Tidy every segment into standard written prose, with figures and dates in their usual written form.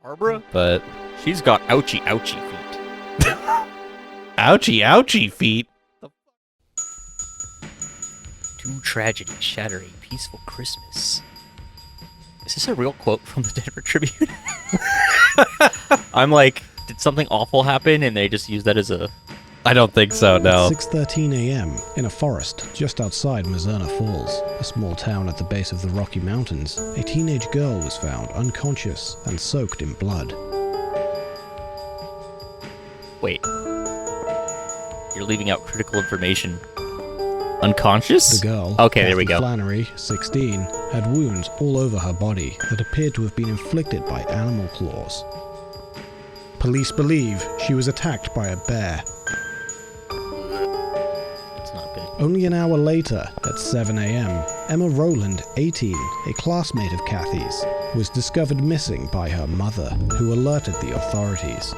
Barbara? But She's got ouchie feet. ouchie feet. Two tragedies shatter a peaceful Christmas. Is this a real quote from the Denver Tribune? I'm like, did something awful happen and they just use that as a... I don't think so, no. 6:13 a.m. in a forest just outside Mizzurna Falls, a small town at the base of the Rocky Mountains, a teenage girl was found unconscious and soaked in blood. Wait. You're leaving out critical information. Unconscious? The girl, okay, there we Kathy go. Flannery, 16, had wounds all over her body that appeared to have been inflicted by animal claws. Police believe she was attacked by a bear. That's not good. Only an hour later, at 7 a.m., Emma Rowland, 18, a classmate of Kathy's, was discovered missing by her mother, who alerted the authorities.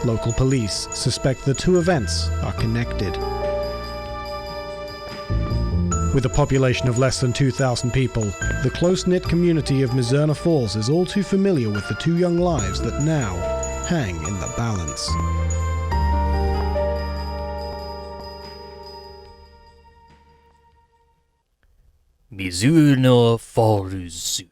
Local police suspect the two events are connected. With a population of less than 2,000 people, the close-knit community of Mizzurna Falls is all too familiar with the two young lives that now hang in the balance. Mizzurna Falls.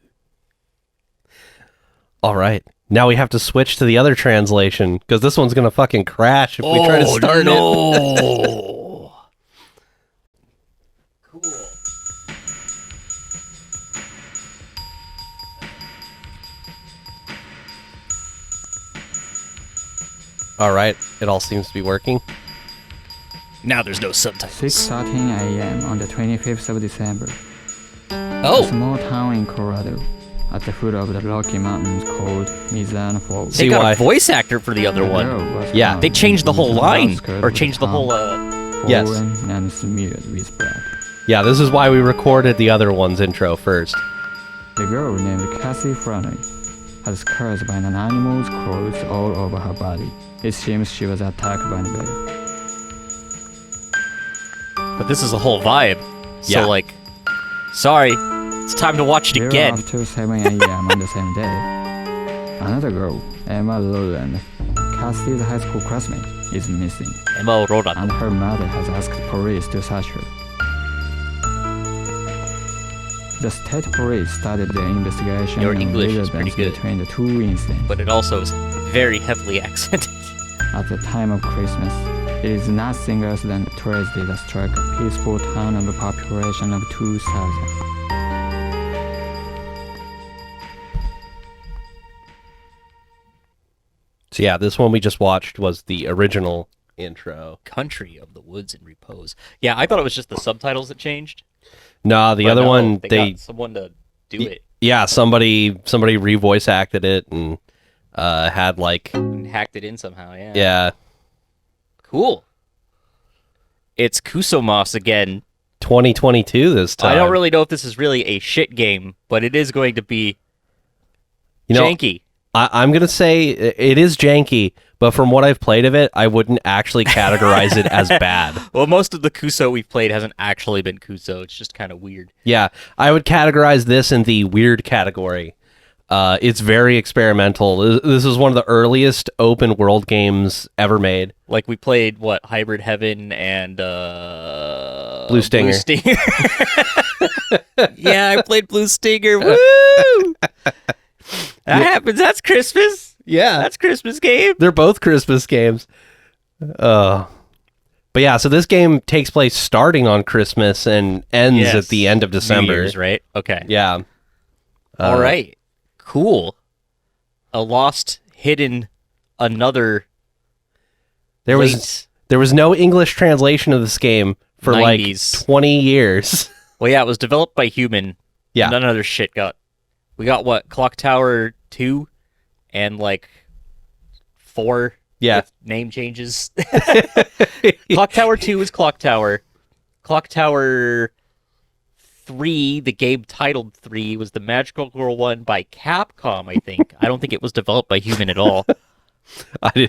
All right. Now we have to switch to the other translation, because this one's going to fucking crash if we try to start it. Cool. All right. It all seems to be working. Now there's no subtitles. 6:13 a.m. on the 25th of December. A Oh, small town in Colorado, at the foot of the Rocky Mountains called Mizzurna Falls. they See got why? a voice actor for the other The one. girl was Yeah. found They changed the whole on line, outskirts or of changed the town, whole, Yes. swollen and smeared with blood. Yeah, this is why we recorded the other one's intro first. The girl named Kathy Flannery had scars by an animal's claws all over her body. It seems she was attacked by a bear. But this is a whole vibe. Yeah. So, like, sorry, it's time to watch it again. After 7 a.m. on the same day, another girl, Emma Rowland, Kathy's high school classmate, is missing, Emma Rodan. and her mother has asked police to search her. The state police started the investigation Your on English is relevance pretty good. between the two incidents. But it also is very heavily accented. At the time of Christmas, it is nothing else than a tragedy that struck a peaceful town of a population of 2,000. So yeah, this one we just watched was the original intro. Country of the woods and repose. Yeah, I thought it was just the subtitles that changed. No, the But other no, one, they got someone to do it yeah, somebody re-voice acted it and had like, and hacked it in somehow. Yeah. yeah, Cool. It's KUSOMAS again. 2022 this time. I don't really know if this is really a shit game, but it is going to be You know, janky. I'm going to say it is janky, but from what I've played of it, I wouldn't actually categorize it as bad. Well, most of the Kuso we've played hasn't actually been Kuso. It's just kind of weird. Yeah, I would categorize this in the weird category. It's very experimental. This is one of the earliest open world games ever made. Like we played what Hybrid Heaven and Blue Stinger. Yeah, I played Blue Stinger. Woo! That happens. That's Christmas. Yeah, That's Christmas game. they're both Christmas games. But yeah, so this game takes place starting on Christmas and ends Yes. at the end of New December. Year's, right? Okay. Yeah. All right. Cool. A lost, hidden, another. There was no English translation of this game for 90s. like 20 years. Well, yeah, it was developed by Human. Yeah. None other shit got. We got what? Clock Tower 2 and like 4 Yeah. with name changes. Clock Tower 2 is Clock Tower. Clock Tower 3, the game titled 3, was the Magical Girl one by Capcom, I think. I don't think it was developed by Human at all. I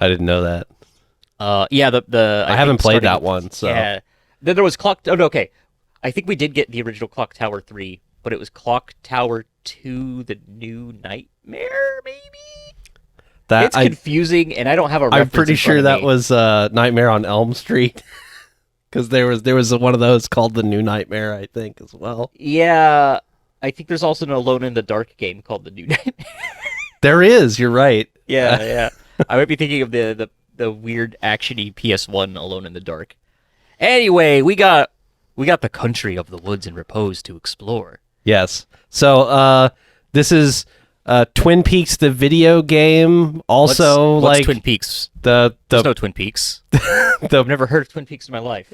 didn't know that. Yeah, the I haven't think played starting that with- one, so Yeah. Then there was Clock. Oh, no, okay. I think we did get the original Clock Tower 3, but it was Clock Tower 2: The New Nightmare, maybe? It's confusing, and I don't have a reference I'm pretty in front sure of that me. was Nightmare on Elm Street. Because there was one of those called The New Nightmare, I think, as well. Yeah, I think there's also an Alone in the Dark game called The New Nightmare. There is, you're right. Yeah. I might be thinking of the weird actiony PS1 Alone in the Dark. Anyway, we got the country of the woods and repose to explore. Yes. So this is Twin Peaks the video game. Also, what's like Twin Peaks? There's No Twin Peaks. I've never heard of Twin Peaks in my life.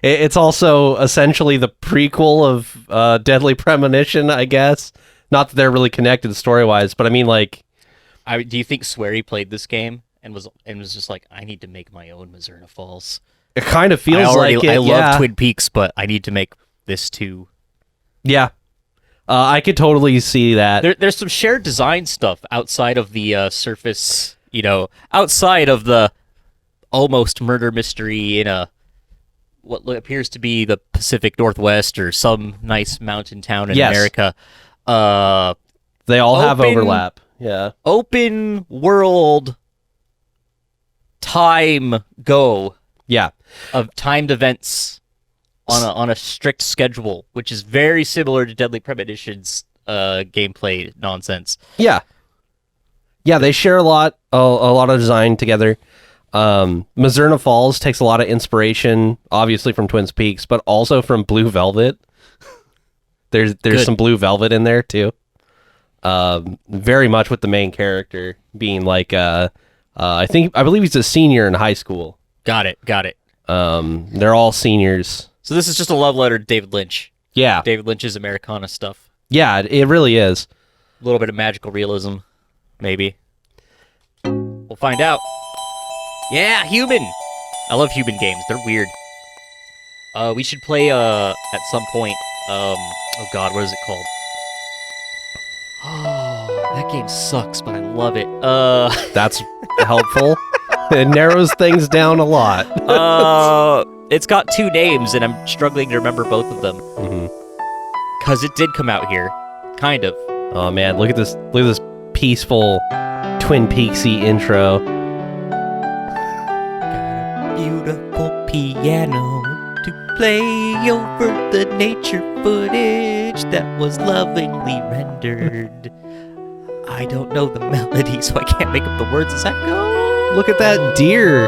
It's also essentially the prequel of Deadly Premonition, I guess. Not that they're really connected story-wise, but I mean, like, Do you think Swery played this game and was just like, I need to make my own Mizzurna Falls? it kind of feels like it. I love yeah. Twin Peaks, but I need to make this too. Yeah. I could totally see that. There's some shared design stuff outside of the surface, outside of the almost murder mystery in what appears to be the Pacific Northwest or some nice mountain town in Yes. America. They all have open- overlap. Yeah. Open world time go Yeah. of timed events on a strict schedule, which is very similar to Deadly Premonition's gameplay nonsense. Yeah. Yeah, they share a lot of design together. Mizzurna Falls takes a lot of inspiration, obviously from Twin Peaks, but also from Blue Velvet. There's Good. some Blue Velvet in there too. Very much with the main character being like I believe he's a senior in high school. Got it. They're all seniors. So this is just a love letter to David Lynch. Yeah. David Lynch's Americana stuff. Yeah, it really is. A little bit of magical realism, maybe. We'll find out. Yeah, human! I love human games. They're weird. We should play, at some point, oh god, what is it called? Oh, that game sucks, but I love it. That's helpful. It narrows things down a lot. It's got two names, and I'm struggling to remember both of them. Mhm. Because it did come out here. Kind of. Oh man, look at this peaceful Twin Peaksy intro. Beautiful piano to play over the nature footage that was lovingly rendered. I don't know the melody, so I can't make up the words as I go. Look at that deer.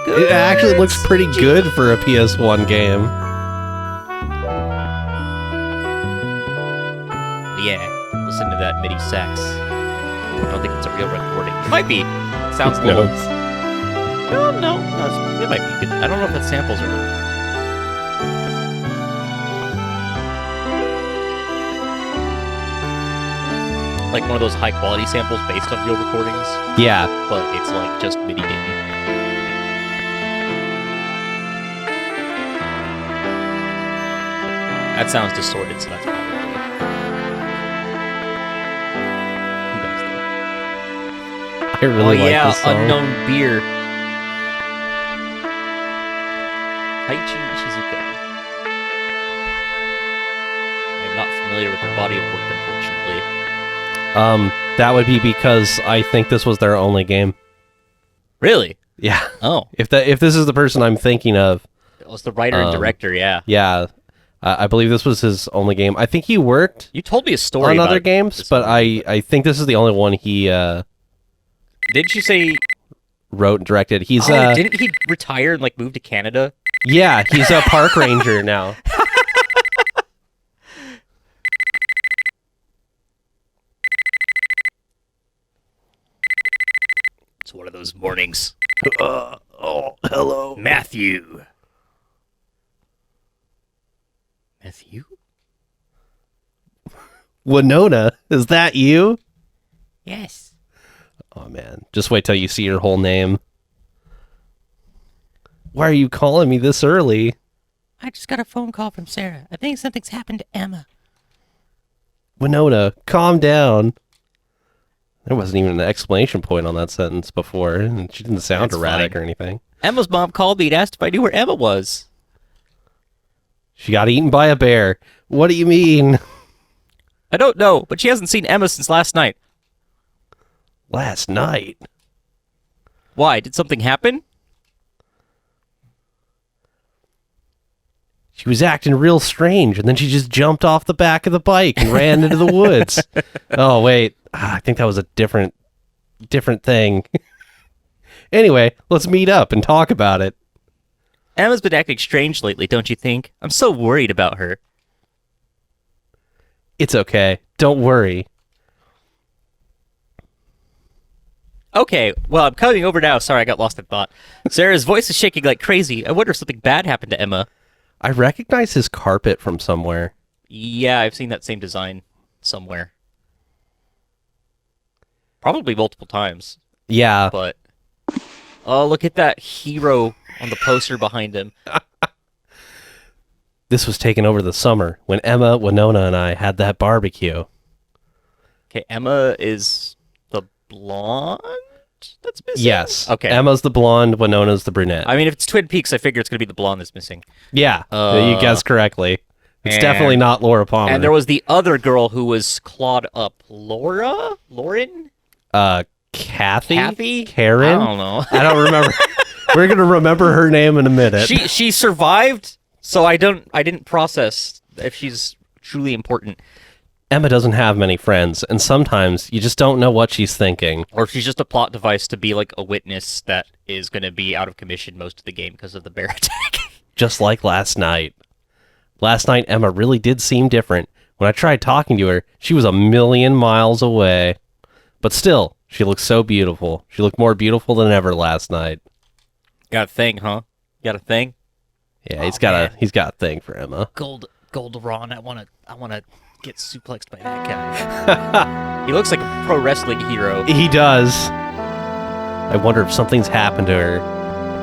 It actually looks pretty good for a PS1 game. Yeah, listen to that MIDI sax. I don't think it's a real recording. It might be. Sounds No. cool. No, it might be good. I don't know if that samples or not. Like one of those high quality samples based on real recordings, Yeah. but it's like just MIDI game. That sounds distorted, so that's probably who does that? I really like yeah, this song. Unknown Beer. Taichi Shizuka. I am not familiar with their body of work, unfortunately. That would be because I think this was their only game. Really? Yeah. Oh, If this is the person I'm thinking of, it was the writer and director, yeah. yeah, I believe this was his only game. I think he worked You told me a story on about other games, this but one. I think this is the only one he Didn't you say... wrote and directed. He's didn't he retire and, like, move to Canada? yeah, he's a park ranger now. It's one of those mornings. Oh, hello. Matthew. Matthew? Winona, is that you? Yes. Oh man, just wait till you see your whole name. Why are you calling me this early? I just got a phone call from Sarah. I think something's happened to Emma. Winona, calm down. There wasn't even an exclamation point on that sentence before, and she didn't sound That's erratic fine. or anything. Emma's mom called me and asked if I knew where Emma was. She got eaten by a bear. What do you mean? I don't know, but she hasn't seen Emma since last night. Last night? Why? Did something happen? She was acting real strange, and then she just jumped off the back of the bike and ran into the woods. Oh, wait. I think that was a different thing. Anyway, let's meet up and talk about it. Emma's been acting strange lately, don't you think? I'm so worried about her. It's okay. Don't worry. Okay, well, I'm coming over now. Sorry, I got lost in thought. Sarah's voice is shaking like crazy. I wonder if something bad happened to Emma. I recognize his carpet from somewhere. Yeah, I've seen that same design somewhere. Probably multiple times, Yeah. but... Oh, look at that hero on the poster behind him. This was taken over the summer when Emma, Winona, and I had that barbecue. Okay, Emma is the blonde that's missing? Yes. Okay. Emma's the blonde, Winona's the brunette. I mean, if it's Twin Peaks, I figure it's going to be the blonde that's missing. Yeah. You guessed correctly. It's definitely not Laura Palmer. And there was the other girl who was clawed up. Lauren? Kathy? Kathy? Karen? I don't know. I don't remember. We're going to remember her name in a minute. She survived, so I didn't process if she's truly important. Emma doesn't have many friends, and sometimes you just don't know what she's thinking. Or if she's just a plot device to be like a witness that is going to be out of commission most of the game because of the bear attack. Just like last night. Last night, Emma really did seem different. When I tried talking to her, she was a million miles away. But still, she looked so beautiful. She looked more beautiful than ever last night. Got a thing, huh? Got a thing? Yeah, he's got a thing for Emma. Gold Ron, I wanna get suplexed by that guy. He looks like a pro wrestling hero. He does. I wonder if something's happened to her.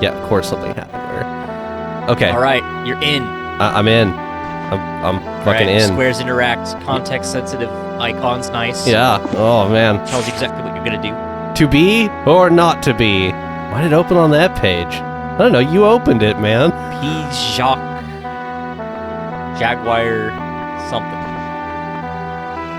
Yeah, of course something happened to her. Okay. All right, you're in. I'm in. I'm fucking in. Squares interact, context-sensitive icons, nice. Yeah. Oh, man. Tells you exactly what you're gonna do. To be or not to be? Why did it open on that page? I don't know. You opened it, man. Jaguar something.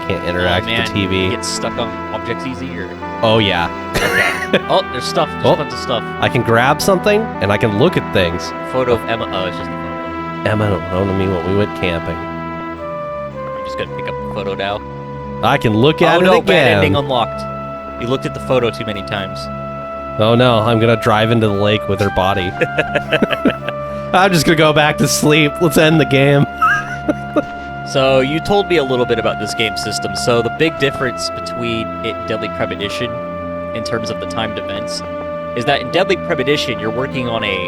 Can't interact with the TV. Get stuck on objects easy, or... Oh, yeah. Okay. Oh, there's stuff. There's Oh. tons of stuff. I can grab something, and I can look at things. Photo of Emma. Oh, it's just a photo. Emma don't know me when we went camping. I'm just gonna pick up the photo now. I can look at it no, bad ending again. unlocked. You looked at the photo too many times. Oh, no. I'm going to drive into the lake with her body. I'm just going to go back to sleep. Let's end the game. So, you told me a little bit about this game system. So, the big difference between it and Deadly Premonition, in terms of the timed events, is that in Deadly Premonition, you're working on a...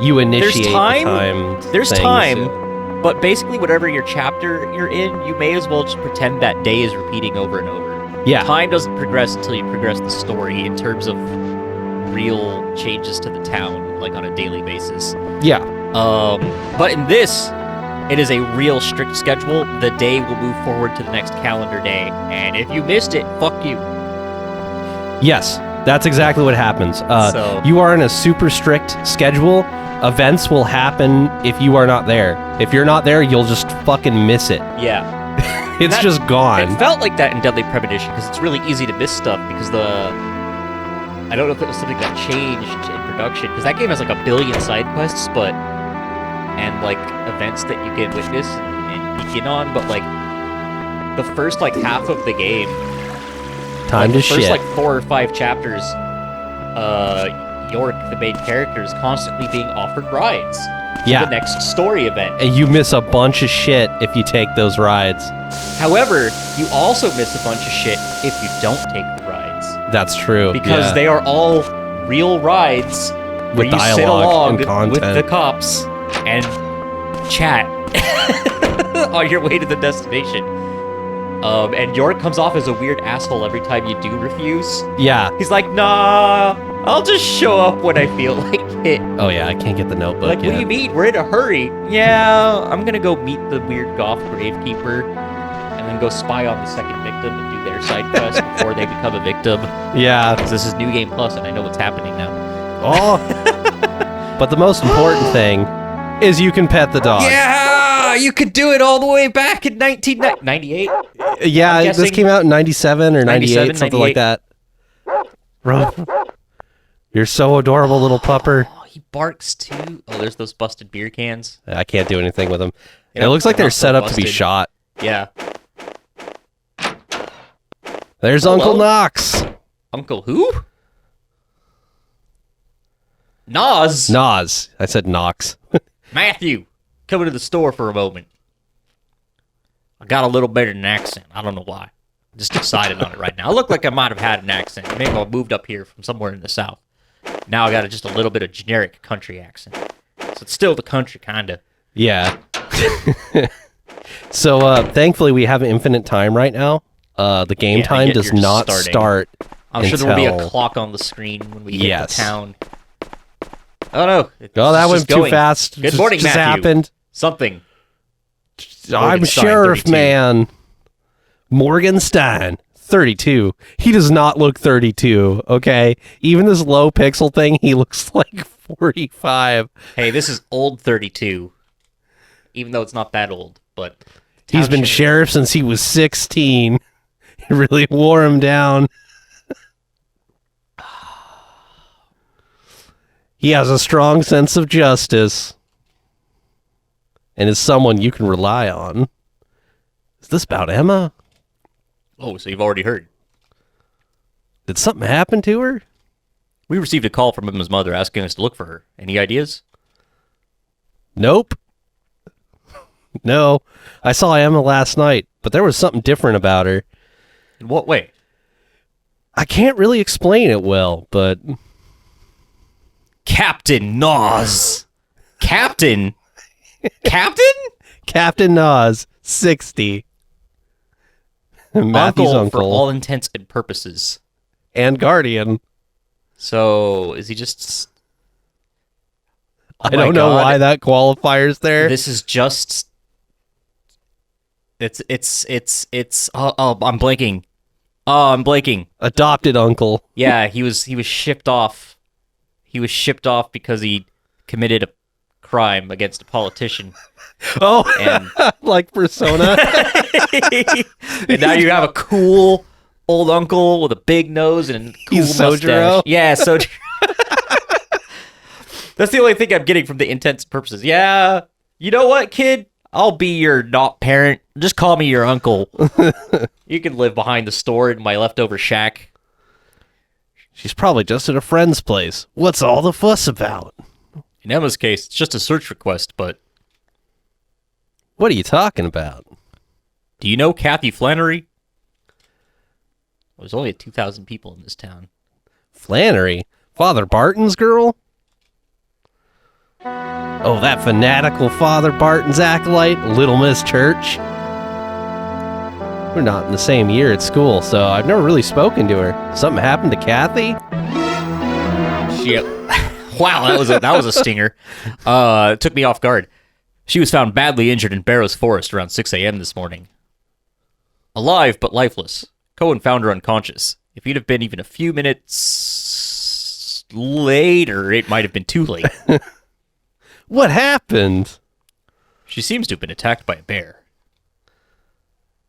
You initiate There's the time, things. but basically whatever your chapter you're in, you may as well just pretend that day is repeating over and over. Yeah. Time doesn't progress until you progress the story in terms of real changes to the town, like on a daily basis. Yeah. But in this, it is a real strict schedule. The day will move forward to the next calendar day, and if you missed it, fuck you. Yes, that's exactly what happens. So- You are in a super strict schedule. Events will happen if you are not there. If you're not there, you'll just fucking miss it. Yeah. It's just gone. It felt like that in Deadly Premonition, because it's really easy to miss stuff, because I don't know if it was something that changed in production, because that game has like a billion side quests, and like events that you can witness and begin on, but like the first like half of the game, Time to the first shit. like 4 or 5 chapters, York, the main character, is constantly being offered rides to Yeah. the next story event. And you miss a bunch of shit if you take those rides. However, you also miss a bunch of shit if you don't take the rides. That's true. Because yeah. they are all real rides With where you sit dialogue along and content. with the cops and chat on your way to the destination. And York comes off as a weird asshole every time you do refuse. Yeah. He's like, nah, I'll just show up when I feel like it. Oh, yeah, I can't get the notebook Like, what yet. do you mean? We're in a hurry. Yeah, I'm gonna go meet the weird goth gravekeeper and then go spy on the second victim and do their side quest before they become a victim. Yeah. 'Cause this is New Game Plus and I know what's happening now. Oh. But the most important thing is you can pet the dog. Yeah, you could do it all the way back in 1998. Yeah, I'm this guessing came out in 97 or 98, 97, something like 98. that. Bro, you're so adorable, little pupper. Oh, he barks too. Oh, there's those busted beer cans. I can't do anything with them. Yeah, It looks like they're they're not so set up to be busted. shot. Yeah. There's Hello? Uncle Knox. Uncle who? Nas. Nas. I said Knox. Matthew, come into the store for a moment. I got a little bit of an accent. I don't know why. I just decided on it right now. I look like I might have had an accent. Maybe I moved up here from somewhere in the South. Now I got just a little bit of generic country accent. So it's still the country, kind of. Yeah. So, thankfully, we have infinite time right now. The game Yeah, time you're does just not starting. start I'm sure there will be a until- clock on the screen when we get Yes. to town. Oh, no. Oh, that It's went just too going. fast. Good morning, just Matthew. happened. Something. I'm Morgenstein, Sheriff 32. Man. Morgenstein, 32. He does not look 32, okay? Even this low pixel thing, he looks like 45. Hey, this is old 32. Even though it's not that old, but... He's been Township- sheriff since he was 16. It really wore him down. He has a strong sense of justice and is someone you can rely on. Is this about Emma? Oh, so you've already heard. Did something happen to her? We received a call from Emma's mother asking us to look for her. Any ideas? Nope. No. I saw Emma last night, but there was something different about her. In what way? I can't really explain it well, but Captain Nas. Captain? Captain? Captain Nas, 60. Matthew's Uncle, uncle. for all intents and purposes. And guardian. So, is he just... Oh I my don't know God. why that qualifier's there. This is just... It's... Oh, I'm blanking. Oh, I'm blanking. Adopted uncle. Yeah, he was shipped off. He was shipped off because he committed a crime against a politician. Oh, And like Persona. and now you have a cool old uncle with a big nose and a cool He's mustache. Sojiro? Yeah, Sojiro. That's the only thing I'm getting from the intents and purposes. Yeah, you know what, kid? I'll be your not parent. Just call me your uncle. You can live behind the store in my leftover shack. She's probably just at a friend's place. What's all the fuss about? In Emma's case, it's just a search request, but What are you talking about? do you know Kathy Flannery? There's only 2,000 people in this town. Flannery? Father Barton's girl? Oh, that fanatical Father Barton's acolyte, Little Miss Church? We're not in the same year at school, so I've never really spoken to her. Something happened to Kathy? Shit. Wow, that was a stinger. It took me off guard. She was found badly injured in Barrows Forest around 6 a.m. this morning. Alive but lifeless. Cohen found her unconscious. If he'd have been even a few minutes later, it might have been too late. What happened? She seems to have been attacked by a bear.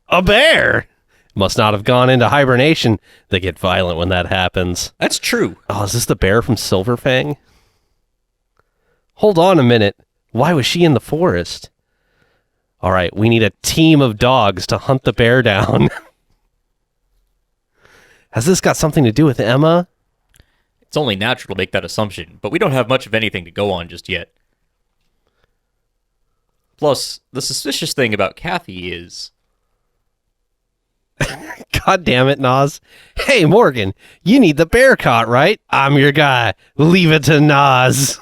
A bear? Must not have gone into hibernation. They get violent when that happens. That's true. Oh, is this the bear from Silverfang? Hold on a minute. Why was she in the forest? All right, we need a team of dogs to hunt the bear down. Has this got something to do with Emma? It's only natural to make that assumption, but we don't have much of anything to go on just yet. Plus, the suspicious thing about Kathy is... God damn it, Nas. Hey, Morgan, you need the bear caught, right? I'm your guy. Leave it to Nas.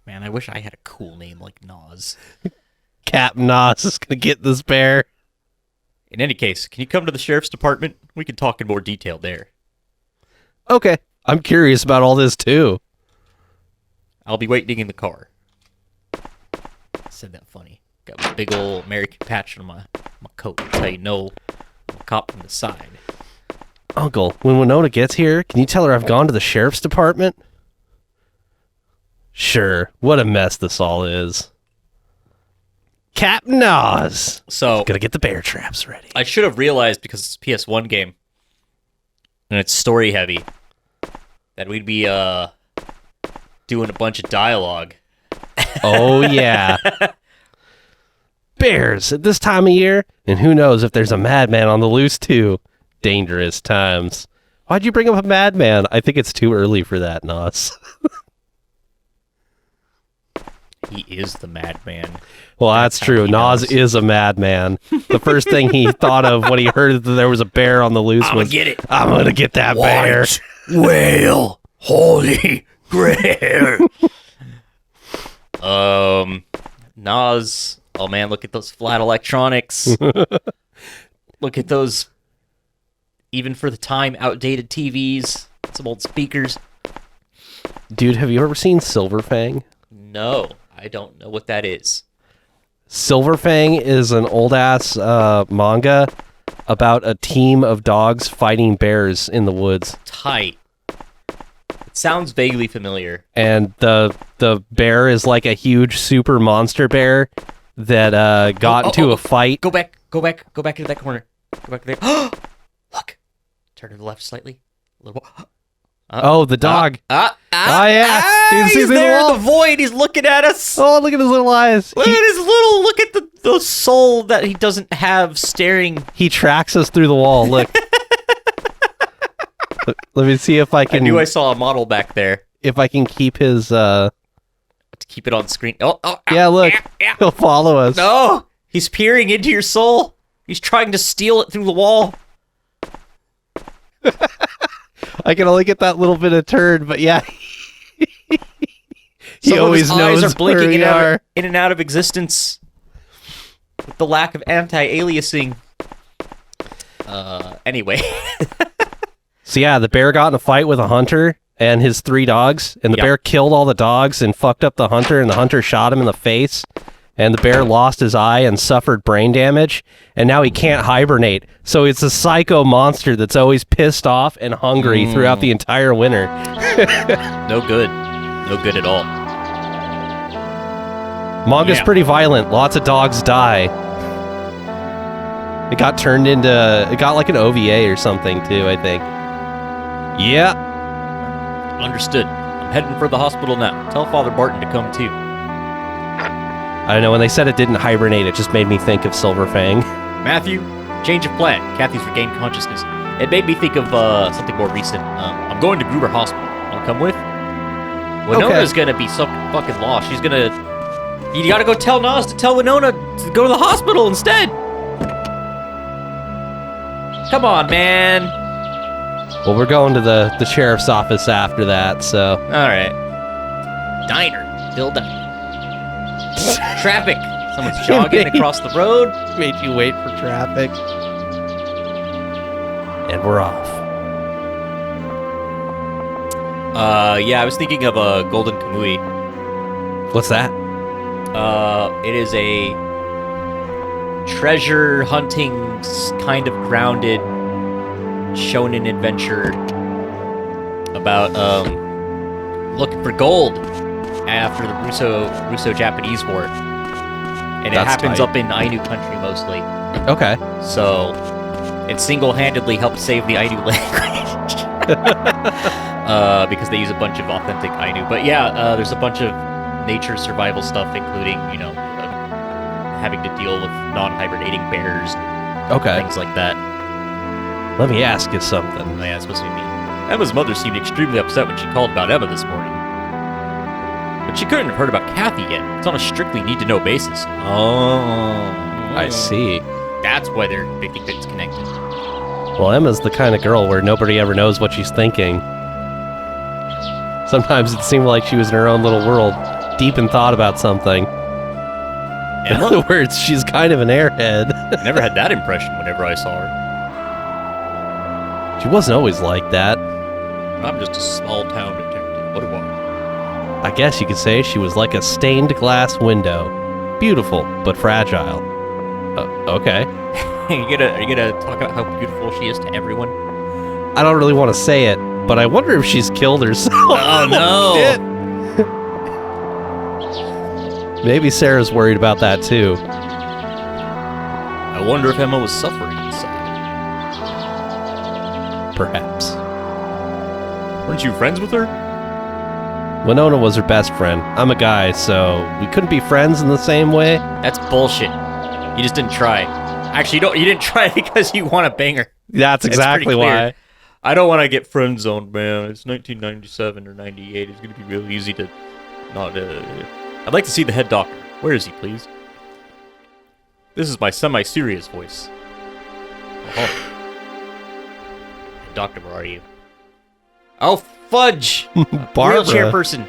Man, I wish I had a cool name like Nas. Cap Nas is going to get this bear. In any case, can you come to the sheriff's department? We can talk in more detail there. Okay, I'm curious about all this, too. I'll be waiting in the car. I said that funny. Got my big old American patch on my coat. That's how you know I'm a cop from the side. Uncle, when Winona gets here, can you tell her I've gone to the sheriff's department? Sure. What a mess this all is. Captain Oz. So Gonna get the bear traps ready. I should have realized, because it's a PS1 game and it's story heavy, that we'd be doing a bunch of dialogue. Oh, yeah. Bears at this time of year, and who knows if there's a madman on the loose, too. Dangerous times. Why'd you bring up a madman? I think it's too early for that, Nos. He is the madman. Well, that's how true. he Nas knows. is a madman. The first thing he thought of when he heard that there was a bear on the loose was, get it. I'm gonna get that bear. Whale. Holy grail. Nas. Oh man, look at those flat electronics. Look at those, even for the time, outdated TVs. Some old speakers. Dude, have you ever seen Silverfang? No, I don't know what that is. Silverfang is an old-ass manga about a team of dogs fighting bears in the woods. Tight. It sounds vaguely familiar. And the bear is like a huge super monster bear that got into a fight. Go back into that corner. Go back there. Look. Turn to the left slightly. A little more. Oh, the dog. Oh yeah. You can see he's through the there in wall. the void. He's looking at us. Oh, look at his little eyes. Look at his little. Look at the soul that he doesn't have staring. He tracks us through the wall. Look. Let me see if I I can. knew I saw a model back there. If I can keep his. To keep it on screen. Yeah, look. He'll follow us. No, he's peering into your soul. He's trying to steal it through the wall. I can only get that little bit of turn, but yeah. He Some always of his eyes knows are blinking where we are. in and out of existence with the lack of anti-aliasing. Anyway. So yeah, the bear got in a fight with a hunter and his 3 dogs, and the Yep. bear killed all the dogs and fucked up the hunter, and the hunter shot him in the face, and the bear lost his eye and suffered brain damage, and now he can't hibernate. So it's a psycho monster that's always pissed off and hungry throughout the entire winter. No good. No good at all. Manga's Yeah. pretty violent. Lots of dogs die. It got turned into... It got like an OVA or something, too, I think. Yeah. Understood. I'm heading for the hospital now. Tell Father Barton to come too. I don't know, when they said it didn't hibernate, it just made me think of Silverfang. Matthew, change of plan. Kathy's regained consciousness. It made me think of something more recent. I'm going to Gruber Hospital. I'll come with. Winona's gonna be so fucking lost. She's gonna... You gotta go tell Nas to tell Winona to go to the hospital instead. Come on, man. Well, we're going to the sheriff's office after that, so... All right. Diner. Still diner. Traffic. Someone's jogging across the road. Made you wait for traffic. And we're off. Yeah, I was thinking of a Golden Kamui. What's that? It is a treasure hunting kind of grounded shonen adventure about looking for gold after the Russo-Japanese War, and it That's happens tight. up in Ainu country mostly. Okay. So it single-handedly helped save the Ainu language because they use a bunch of authentic Ainu. But yeah, there's a bunch of nature survival stuff, including having to deal with non-hibernating bears, Okay. things like that. Let me ask you something. Oh, yeah, it's supposed to be me. Emma's mother seemed extremely upset when she called about Emma this morning. But she couldn't have heard about Kathy yet. It's on a strictly need-to-know basis. Oh. I see. That's why they're making things connected. Well, Emma's the kind of girl where nobody ever knows what she's thinking. Sometimes it seemed like she was in her own little world, deep in thought about something. In Emma? other words, she's kind of an airhead. I never had that impression whenever I saw her. She wasn't always like that. I'm just a small-town detective. What do I? I guess you could say she was like a stained glass window. Beautiful, but fragile. Okay. Are you gonna talk about how beautiful she is to everyone? I don't really want to say it, but I wonder if she's killed herself. Oh no! Shit. Maybe Sarah's worried about that too. I wonder if Emma was suffering inside. Perhaps. Weren't you friends with her? Winona was her best friend. I'm a guy, so we couldn't be friends in the same way. That's bullshit. You just didn't try. Actually, you didn't try because you want to bang her. That's It's exactly pretty clear. why. I don't want to get friend zoned, man. It's 1997 or 98. It's going to be real easy to not... I'd like to see the head doctor. Where is he, please? This is my semi-serious voice. Oh. Doctor, where are you? Oh, fudge! Barbara. Wheelchair person.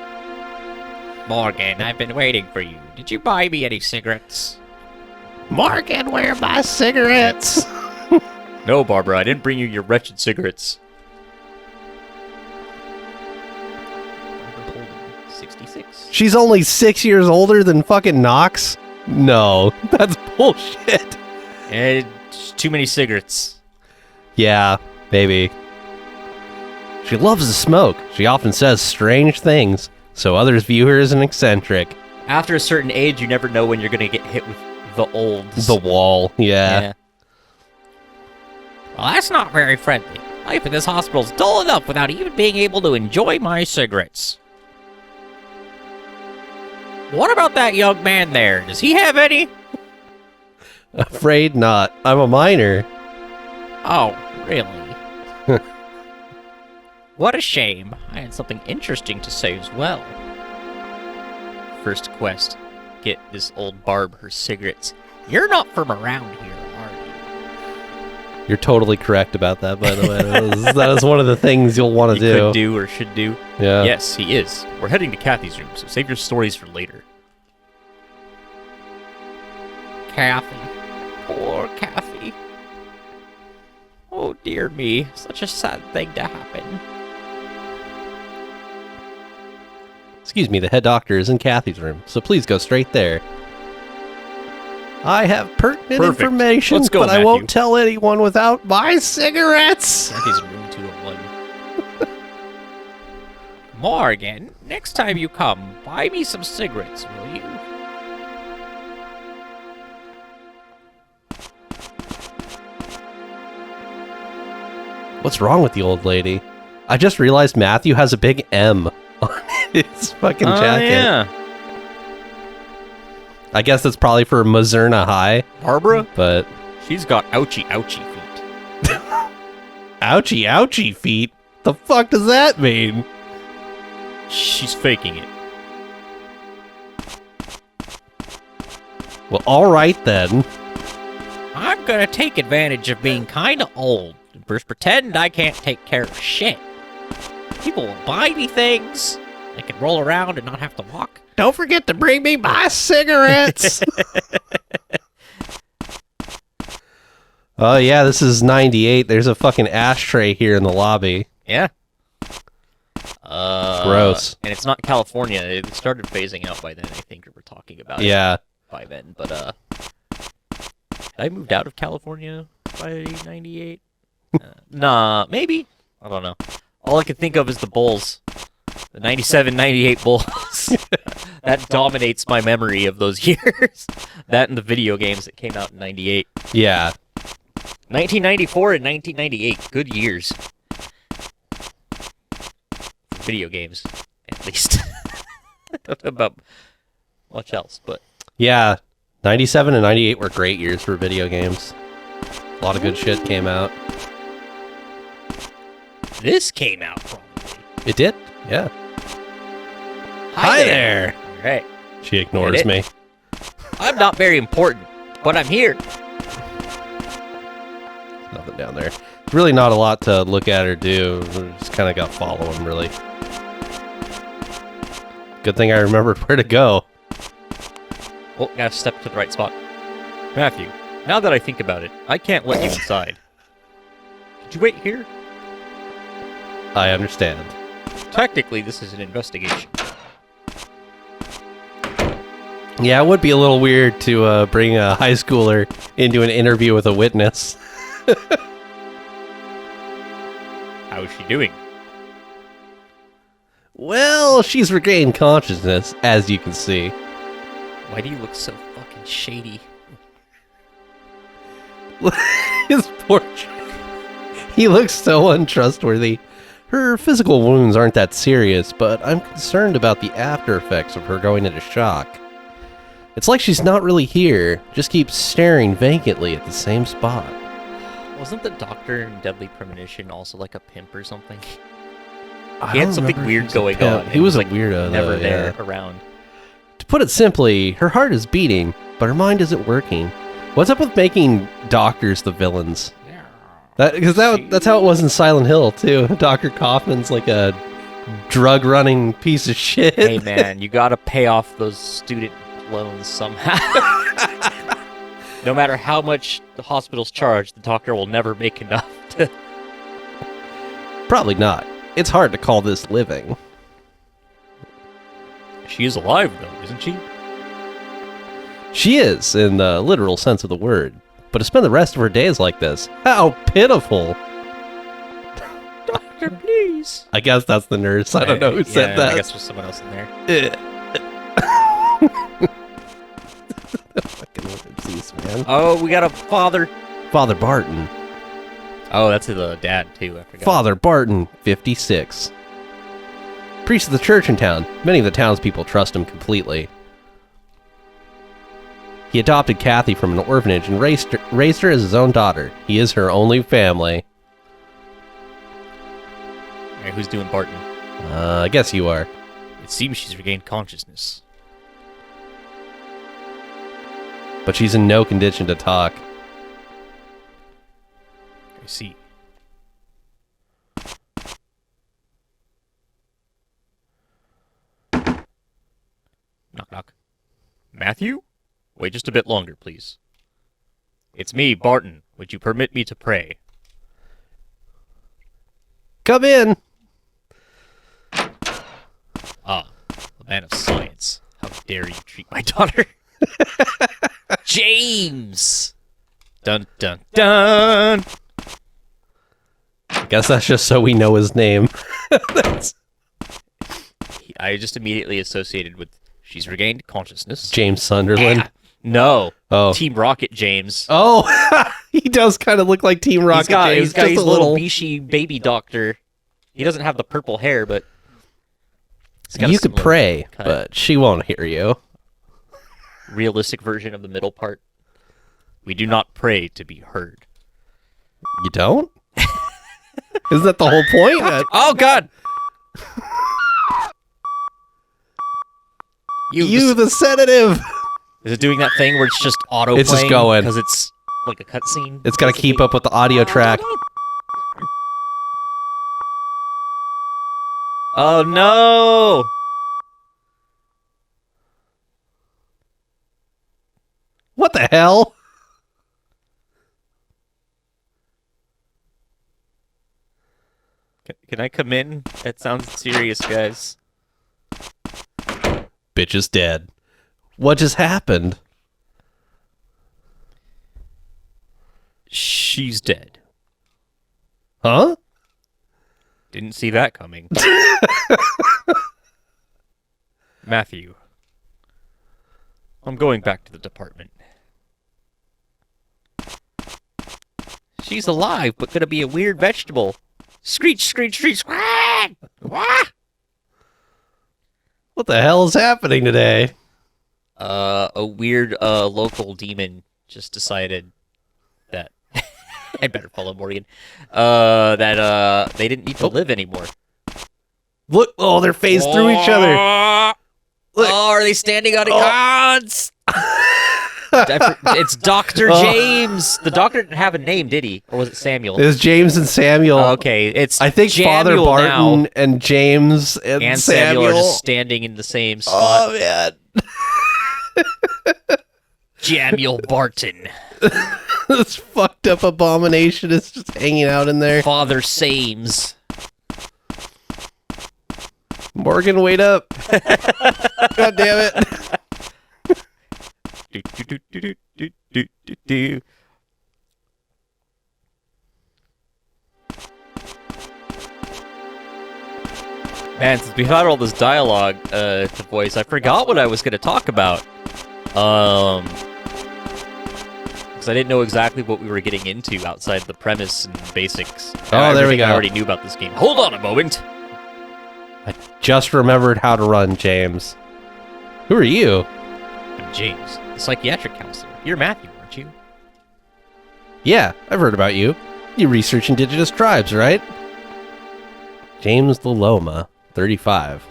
Morgan, I've been waiting for you. Did you buy me any cigarettes? Morgan, where are my cigarettes? No, Barbara, I didn't bring you your wretched cigarettes. 66. She's only 6 years older than fucking Knox? No, that's bullshit. It's too many cigarettes. Yeah, maybe. She loves to smoke. She often says strange things, so others view her as an eccentric. After a certain age, you never know when you're going to get hit with the olds. The wall, yeah. Well, that's not very friendly. Life in this hospital's dull enough without even being able to enjoy my cigarettes. What about that young man there? Does he have any? Afraid not. I'm a minor. Oh, really? What a shame. I had something interesting to say as well. First quest. Get this old Barb her cigarettes. You're not from around here, are you? You're totally correct about that, by the way. That is one of the things you'll want to You do. could do or should do. Yeah. Yes, he is. We're heading to Kathy's room, so save your stories for later. Kathy. Poor Kathy. Oh dear me, such a sad thing to happen. Excuse me, the head doctor is in Kathy's room, so please go straight there. I have pertinent Perfect. information, Let's go, but I Matthew. won't tell anyone without my cigarettes. Kathy's in room 201. Morgan, next time you come, buy me some cigarettes, will you? What's wrong with the old lady? I just realized Matthew has a big M on his fucking jacket. Yeah. I guess that's probably for Mizzurna High, Barbara? but She's got ouchie feet. ouchie ouchie feet. The fuck does that mean? She's faking it. Well, all right then. I'm gonna take advantage of being kinda old and first pretend I can't take care of shit. People will buy me things. I can roll around and not have to walk. Don't forget to bring me my cigarettes. Oh yeah, this is 98. There's a fucking ashtray here in the lobby. Yeah. Gross. And it's not California. It started phasing out by then, I think, we were talking about it Yeah. by then. But, had I moved out of California by 98? Nah, maybe? I don't know. All I can think of is the Bulls. The 97, 98 Bulls. That dominates my memory of those years. That and the video games that came out in 98. Yeah. 1994 and 1998. Good years. For video games, at least. I don't know about much else, but... Yeah. 97 and 98 were great years for video games. A lot of good shit came out. This came out, probably. It did? Yeah. Hi there. All right. She ignores Get it? me. I'm not very important, but I'm here. Nothing down there. Really not a lot to look at or do. We just kind of got following, really. Good thing I remembered where to go. Oh, gotta step to the right spot. Matthew, now that I think about it, I can't let you inside. Could you wait here? I understand. Technically, this is an investigation. Yeah, it would be a little weird to bring a high schooler into an interview with a witness. How is she doing? Well, she's regained consciousness, as you can see. Why do you look so fucking shady? His portrait. He looks so untrustworthy. Her physical wounds aren't that serious, but I'm concerned about the after effects of her going into shock. It's like she's not really here, just keeps staring vacantly at the same spot. Wasn't the doctor in Deadly Premonition also like a pimp or something? I He had don't something remember if weird he was going pimp. on. He and was a like weirdo, never though, there yeah. around. To put it simply, her heart is beating, but her mind isn't working. What's up with making doctors the villains? Because that's how it was in Silent Hill, too. Dr. Kaufman's like a drug-running piece of shit. Hey man, you gotta pay off those student loans somehow. No matter how much the hospitals charge, the doctor will never make enough to... Probably not. It's hard to call this living. She is alive though, isn't she? She is, in the literal sense of the word. But to spend the rest of her days like this, how pitiful. Doctor, please. I guess that's the nurse. I don't know who said that. I guess there's someone else in there. Fucking ellipses, man. Oh, we got a father. Father Barton. Oh, that's the dad too, I forgot. Father Barton, 56. Priest of the church in town. Many of the townspeople trust him completely. He adopted Kathy from an orphanage and raised her as his own daughter. He is her only family. Alright, who's doing Barton? I guess you are. It seems she's regained consciousness. But she's in no condition to talk. I see. Knock, knock. Matthew? Wait just a bit longer, please. It's me, Barton. Would you permit me to pray? Come in! Ah, a man of science. How dare you treat my daughter? James! Dun dun dun! I guess that's just so we know his name. I just immediately associated with she's regained consciousness. James Sunderland. Ah, no. Oh. Team Rocket James. Oh! He does kind of look like Team Rocket James. He's got just his a little Bishi baby doctor. He doesn't have the purple hair, but... he's got a You could similar pray, cut. but she won't hear you. Realistic version of the middle part. We do not pray to be heard. You don't? Isn't that the whole point? Oh, God! You the sedative! Is it doing that thing where it's just auto-playing? It's just going. Because it's like a cutscene? It's got to keep up with the audio track. Oh, no! What the hell? Can I come in? That sounds serious, guys. Bitch is dead. What just happened? She's dead. Huh? Didn't see that coming. Matthew. I'm going back to the department. She's alive, but gonna be a weird vegetable. Screech, screech, screech, quack! Wah! What the hell is happening today? A weird, local demon just decided that... I better follow Morgan. That, they didn't need to live anymore. Look! Oh, they're phased through each other. Look. Oh, are they standing on it? It's Dr. James! The doctor didn't have a name, did he? Or was it Samuel? It was James and Samuel. Okay, it's I think Father Jamuel Barton now, and James and and Samuel Samuel are just standing in the same spot. Oh, man. Jamuel Barton. This fucked up abomination is just hanging out in there. Father Sames. Morgan, wait up. God damn it. Do, do, do, do, do, do, do, do. Man, since we had all this dialogue to voice, I forgot what I was going to talk about. Because I didn't know exactly what we were getting into outside the premise and basics. Oh, there we Everything go. I already knew about this game. Hold on a moment. I just remembered how to run, James. Who are you? I'm James, the psychiatric counselor. You're Matthew, aren't you? Yeah, I've heard about you. You research indigenous tribes, right? James Liloma, 35.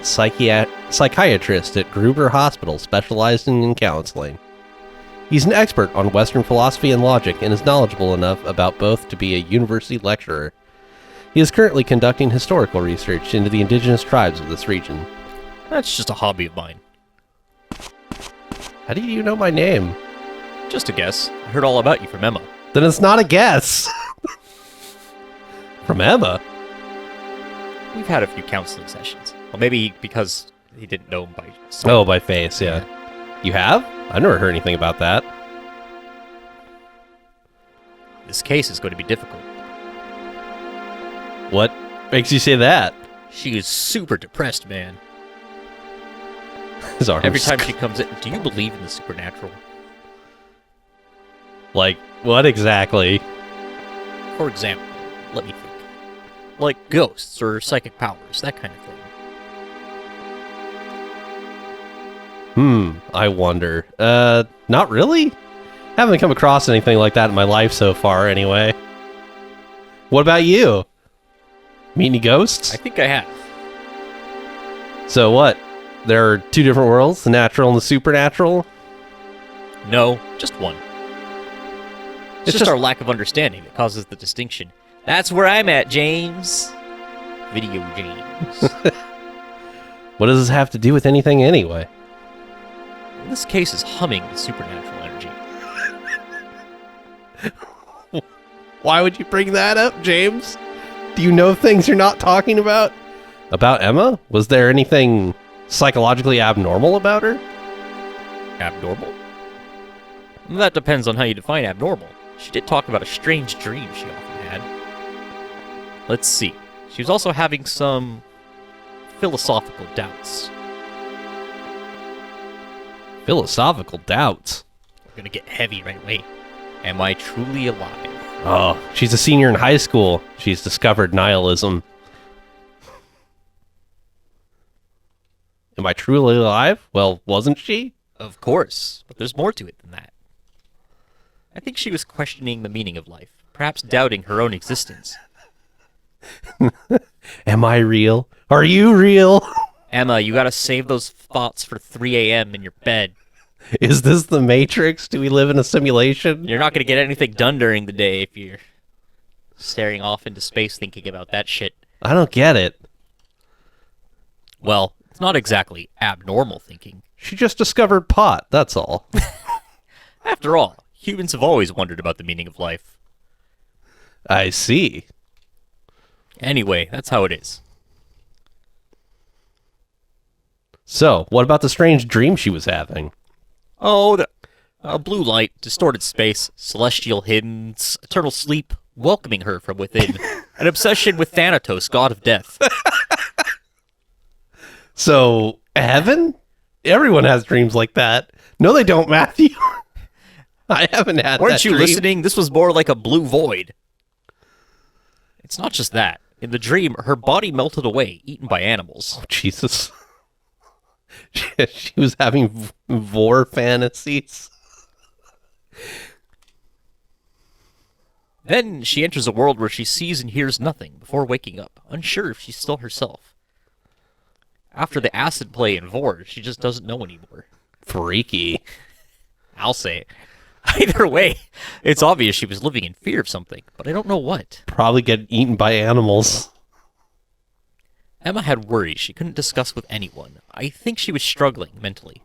Psychiatrist at Gruber Hospital, specializing in counseling. He's an expert on Western philosophy and logic and is knowledgeable enough about both to be a university lecturer. He is currently conducting historical research into the indigenous tribes of this region. That's just a hobby of mine. How do you know my name? Just a guess. I heard all about you from Emma. Then it's not a guess. From Emma? We've had a few counseling sessions. Well, maybe because he didn't know him by sight. Oh, by face, yeah. You have? I never heard anything about that. This case is going to be difficult. What makes you say that? She is super depressed, man. His arms. Every time she comes in, do you believe in the supernatural? Like, what exactly? For example, let me think. Like ghosts or psychic powers, that kind of thing. I wonder. Not really? Haven't come across anything like that in my life so far, anyway. What about you? Meet any ghosts? I think I have. So what? There are two different worlds, the natural and the supernatural? No, just one. It's It's just our lack of understanding that causes the distinction. That's where I'm at, James. Video James. What does this have to do with anything anyway? This case is humming with supernatural energy. Why would you bring that up, James? Do you know things you're not talking about? About Emma? Was there anything psychologically abnormal about her? Abnormal? That depends on how you define abnormal. She did talk about a strange dream she often had. Let's see. She was also having some philosophical doubts. Philosophical doubts. I'm gonna get heavy right away. Am I truly alive? Oh, she's a senior in high school. She's discovered nihilism. Am I truly alive? Well, wasn't she? Of course, but there's more to it than that. I think she was questioning the meaning of life, perhaps doubting her own existence. Am I real? Are you real? Emma, you gotta save those thoughts for 3 a.m. in your bed. Is this the Matrix? Do we live in a simulation? You're not gonna get anything done during the day if you're staring off into space thinking about that shit. I don't get it. Well, it's not exactly abnormal thinking. She just discovered pot, that's all. After all, humans have always wondered about the meaning of life. I see. Anyway, that's how it is. So, what about the strange dream she was having? Oh, the blue light, distorted space, celestial hymns, eternal sleep, welcoming her from within. An obsession with Thanatos, god of death. So, heaven? Everyone has dreams like that. No, they don't, Matthew. I haven't had that Weren't you dream. listening? This was more like a blue void. It's not just that. In the dream, her body melted away, eaten by animals. Oh, Jesus. She was having vor fantasies. Then she enters a world where she sees and hears nothing before waking up, unsure if she's still herself. After the acid play in Vor, she just doesn't know anymore. Freaky. I'll say it. Either way, it's obvious she was living in fear of something, but I don't know what. Probably get eaten by animals. Emma had worries she couldn't discuss with anyone. I think she was struggling mentally.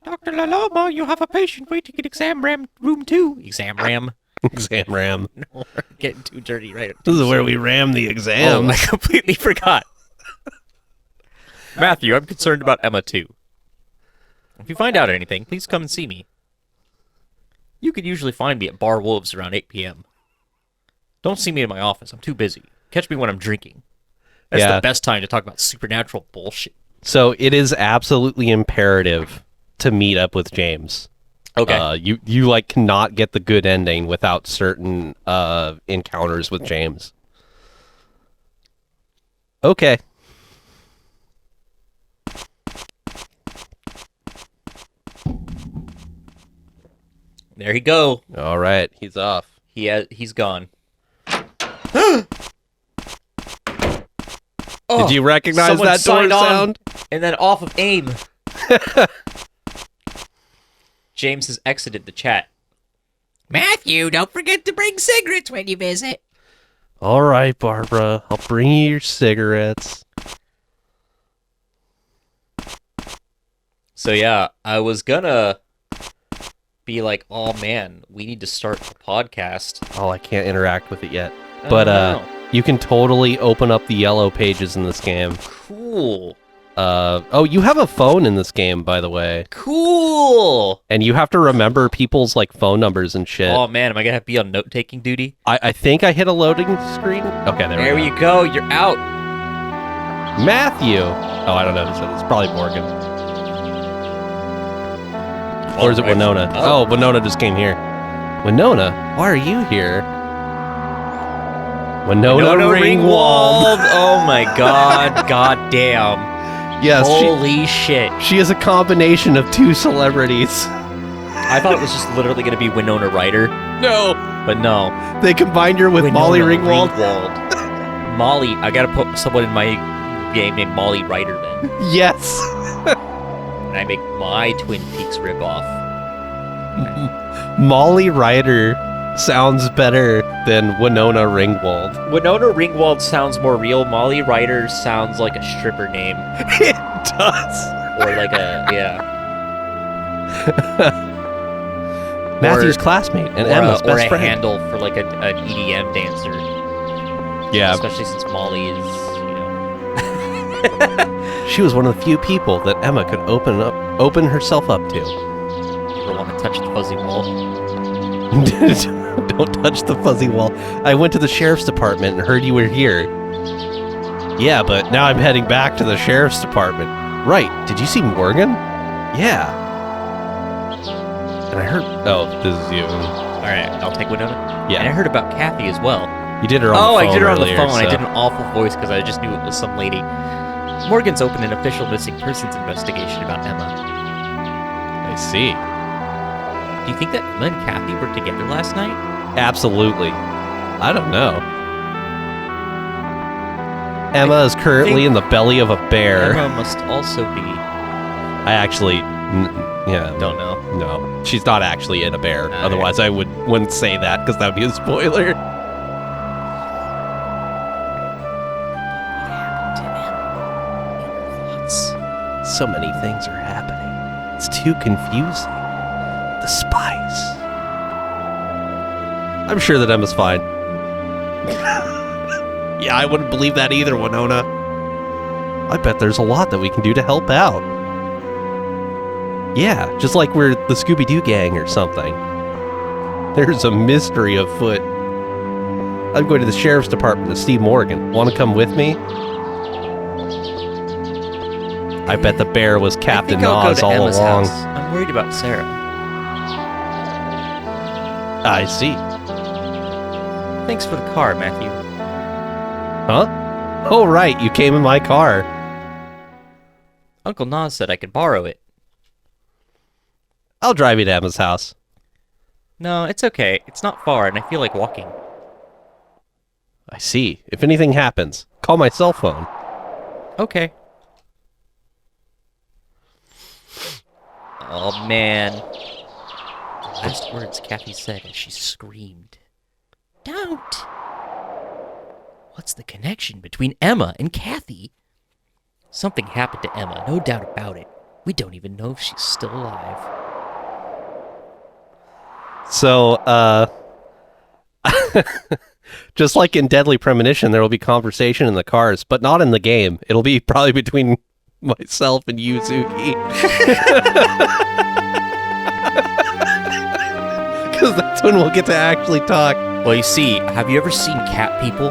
Dr. Laloma, you have a patient waiting in exam room 2. Exam ram? Exam ram. No, we're getting too dirty, right? This is where we ram the Oh, exam. I completely forgot. Matthew, I'm concerned about Emma too. If you find out anything, please come and see me. You can usually find me at Bar Wolves around 8 p.m. Don't see me in my office. I'm too busy. Catch me when I'm drinking. That's Yeah. the best time to talk about supernatural bullshit. So it is absolutely imperative to meet up with James. Okay. You like cannot get the good ending without certain encounters with James. Okay. There he go. All right, he's off. He's gone. Did you recognize someone that door signed on, sound? And then off of AIM. James has exited the chat. Matthew, don't forget to bring cigarettes when you visit. All right, Barbara, I'll bring you your cigarettes. So yeah, I was gonna be like, oh man, we need to start the podcast. Oh, I can't interact with it yet. Oh, But no. you can totally open up the yellow pages in this game. Cool. Oh, you have a phone in this game, by the way. Cool. And you have to remember people's like phone numbers and shit. Oh man, am I gonna have to be on note-taking duty? I think I hit a loading screen. Okay, there we go. You go. You're out. Matthew. Oh, I don't know who said this. Probably Morgan. Or is it Winona? Oh, Winona just came here. Winona, why are you here? Winona Ringwald. Oh my god. God damn. Yes, Holy shit. she is a combination of two celebrities. I thought it was just literally gonna be Winona Ryder, No, but no. they combined her with Winona Molly Ringwald. Molly, I gotta put someone in my game named Molly Ryder then. Yes. And I make my Twin Peaks ripoff. Molly Ryder sounds better than Winona Ringwald. Winona Ringwald sounds more real. Molly Ryder sounds like a stripper name. It does. Or like a, yeah. Matthew's classmate and Emma's or best a friend. handle for like an EDM dancer. Yeah, Especially since Molly is, you know. she was one of the few people that Emma could open herself up to. You ever want to touch the fuzzy wall? Don't touch the fuzzy wall. I went to the sheriff's department and heard you were here. Yeah, but now I'm heading back to the sheriff's department. Right, did you see Morgan? Yeah. And I heard... Oh, this is you. Alright, I'll take Winona. Yeah. And I heard about Kathy as well. You did her on the phone I did her on the earlier, phone. I so- did an awful voice because I just knew it was some lady. Morgan's opened an official missing persons investigation about Emma. I see. Do you think that Emma and Kathy were together last night? Absolutely. I don't know. Emma is currently think in the belly of a bear. Emma must also be... I actually... yeah. Don't know. No. She's not actually in a bear. Alright. Otherwise, I wouldn't say that because that would be a spoiler. So many things are happening. It's too confusing. The spies. I'm sure that Emma's fine. Yeah, I wouldn't believe that either, Winona. I bet there's a lot that we can do to help out. Yeah, just like we're the Scooby-Doo gang or something. There's a mystery afoot. I'm going to the sheriff's department to see Morgan. Want to come with me? I bet the bear was Captain Oz all Emma's along. house. I'm worried about Sarah. I see. Thanks for the car, Matthew. Huh? Oh, right, you came in my car. Uncle Nas said I could borrow it. I'll drive you to Emma's house. No, it's okay. It's not far, and I feel like walking. I see. If anything happens, call my cell phone. Okay. Oh, man. The last words Kathy said as she screamed. Don't! What's the connection between Emma and Kathy? Something happened to Emma, no doubt about it. We don't even know if she's still alive. So, just like in Deadly Premonition, there will be conversation in the cars, but not in the game. It'll be probably between myself and you, Zuki. Because that's when we'll get to actually talk. Well, you see, have you ever seen cat people?